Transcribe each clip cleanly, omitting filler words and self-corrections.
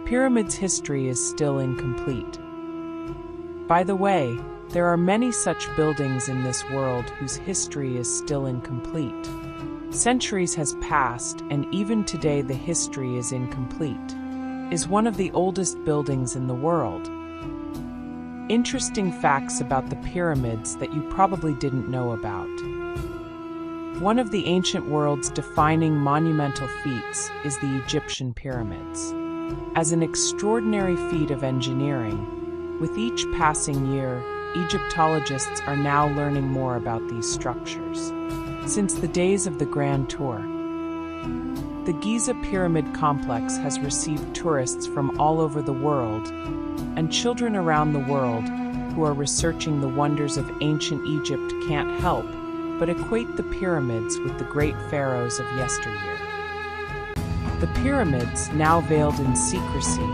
pyramids' history is still incomplete. By the way, there are many such buildings in this world whose history is still incomplete. Centuries has passed, and even today the history is incomplete. Is one of the oldest buildings in the world. Interesting facts about the pyramids that you probably didn't know about. One of the ancient world's defining monumental feats is the Egyptian pyramids. As an extraordinary feat of engineering, with each passing year, Egyptologists are now learning more about these structures. Since the days of the Grand Tour, the Giza Pyramid Complex has received tourists from all over the world, and children around the world who are researching the wonders of ancient Egypt can't help but equate the pyramids with the great pharaohs of yesteryear. The pyramids, now veiled in secrecy,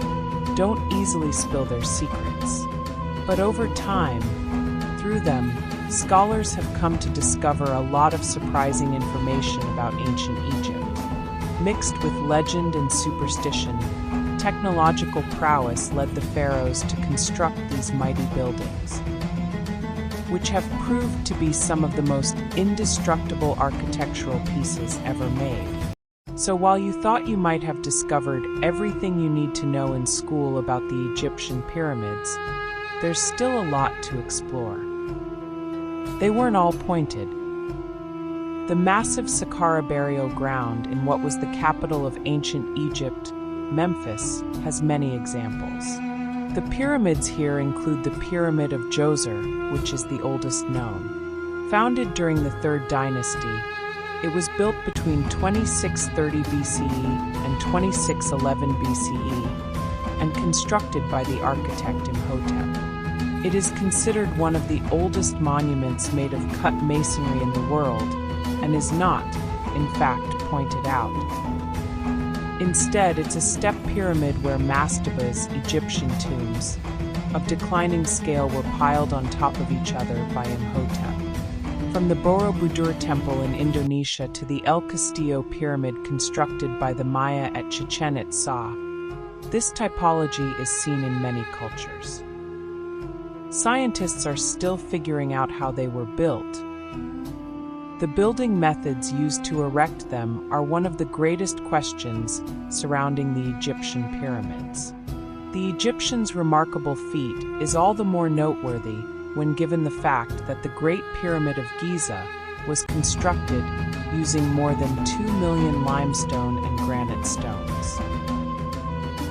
don't easily spill their secrets. But over time, through them, scholars have come to discover a lot of surprising information about ancient Egypt. Mixed with legend and superstition, technological prowess led the pharaohs to construct these mighty buildings, which have proved to be some of the most indestructible architectural pieces ever made. So while you thought you might have discovered everything you need to know in school about the Egyptian pyramids, there's still a lot to explore. They weren't all pointed. The massive Saqqara burial ground in what was the capital of ancient Egypt, Memphis, has many examples. The pyramids here include the Pyramid of Djoser, which is the oldest known. Founded during the 3rd dynasty, it was built between 2630 BCE and 2611 BCE and constructed by the architect Imhotep. It is considered one of the oldest monuments made of cut masonry in the world and is not, in fact, pointed out. Instead, it's a step pyramid where mastabas, Egyptian tombs, of declining scale were piled on top of each other by Imhotep. From the Borobudur Temple in Indonesia to the El Castillo Pyramid constructed by the Maya at Chichen Itza, this typology is seen in many cultures. Scientists are still figuring out how they were built. The building methods used to erect them are one of the greatest questions surrounding the Egyptian pyramids. The Egyptians' remarkable feat is all the more noteworthy when given the fact that the Great Pyramid of Giza was constructed using more than 2 million limestone and granite stones.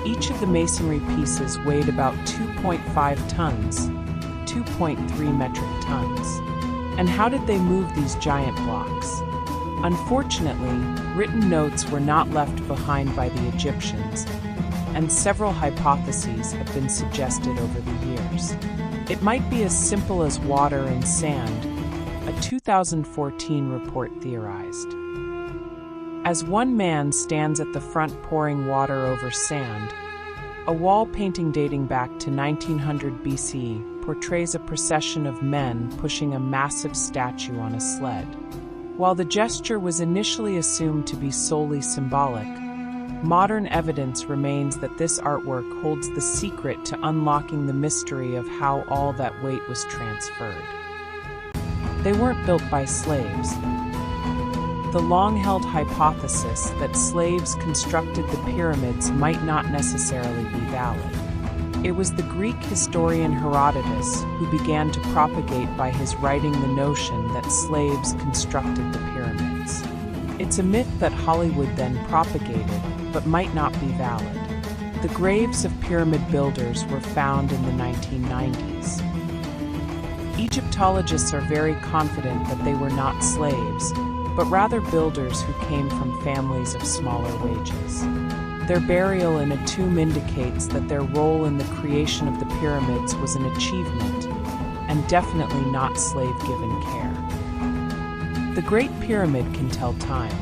Each of the masonry pieces weighed about 2.5 tons, 2.3 metric tons. And how did they move these giant blocks? Unfortunately, written notes were not left behind by the Egyptians, and several hypotheses have been suggested over the years. It might be as simple as water and sand, a 2014 report theorized. As one man stands at the front pouring water over sand, a wall painting dating back to 1900 BC portrays a procession of men pushing a massive statue on a sled. While the gesture was initially assumed to be solely symbolic, modern evidence remains that this artwork holds the secret to unlocking the mystery of how all that weight was transferred. They weren't built by slaves. The long-held hypothesis that slaves constructed the pyramids might not necessarily be valid. It was the Greek historian Herodotus who began to propagate by his writing the notion that slaves constructed the pyramids. It's a myth that Hollywood then propagated, but might not be valid. The graves of pyramid builders were found in the 1990s. Egyptologists are very confident that they were not slaves, but rather builders who came from families of smaller wages. Their burial in a tomb indicates that their role in the creation of the pyramids was an achievement, and definitely not slave-given care. The Great Pyramid can tell time.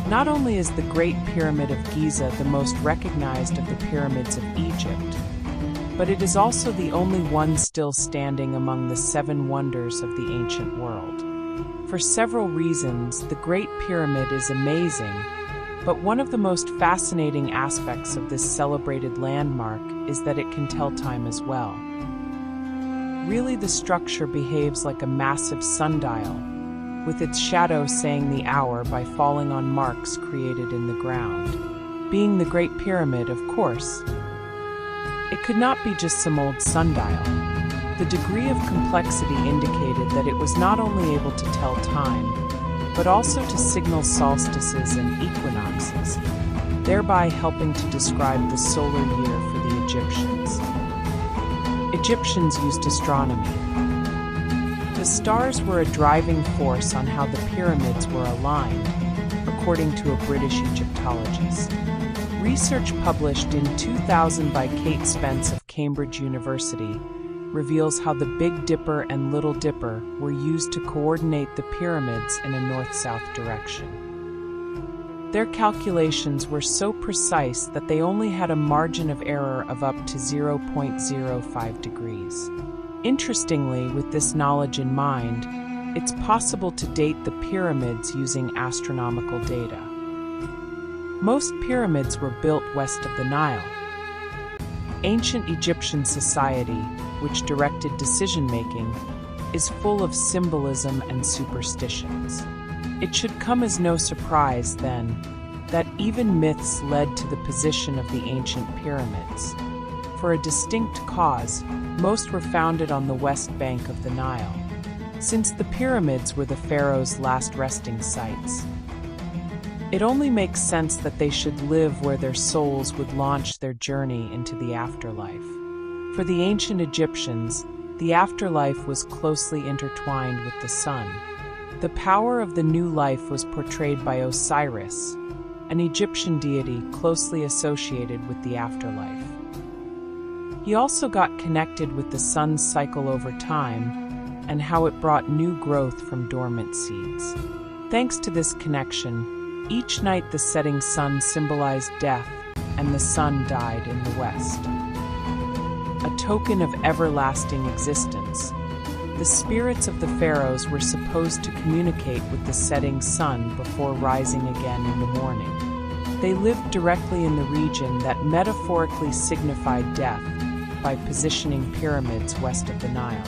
Not only is the Great Pyramid of Giza the most recognized of the pyramids of Egypt, but it is also the only one still standing among the 7 wonders of the ancient world. For several reasons, the Great Pyramid is amazing, But one of the most fascinating aspects of this celebrated landmark is that it can tell time as well. Really, the structure behaves like a massive sundial, with its shadow saying the hour by falling on marks created in the ground. Being the Great Pyramid, of course. It could not be just some old sundial. The degree of complexity indicated that it was not only able to tell time, but also to signal solstices and equinoxes, thereby helping to describe the solar year for the Egyptians. Egyptians used astronomy. The stars were a driving force on how the pyramids were aligned, according to a British Egyptologist. Research published in 2000 by Kate Spence of Cambridge University reveals how the Big Dipper and Little Dipper were used to coordinate the pyramids in a north-south direction. Their calculations were so precise that they only had a margin of error of up to 0.05 degrees. Interestingly, with this knowledge in mind, it's possible to date the pyramids using astronomical data. Most pyramids were built west of the Nile. Ancient Egyptian society, which directed decision-making, is full of symbolism and superstitions. It should come as no surprise, then, that even myths led to the position of the ancient pyramids. For a distinct cause, most were founded on the west bank of the Nile, since the pyramids were the pharaoh's last resting sites. It only makes sense that they should live where their souls would launch their journey into the afterlife. For the ancient Egyptians, the afterlife was closely intertwined with the sun. The power of the new life was portrayed by Osiris, an Egyptian deity closely associated with the afterlife. He also got connected with the sun's cycle over time and how it brought new growth from dormant seeds. Thanks to this connection, each night the setting sun symbolized death and the sun died in the west. A token of everlasting existence, the spirits of the pharaohs were supposed to communicate with the setting sun before rising again in the morning. They lived directly in the region that metaphorically signified death by positioning pyramids west of the Nile.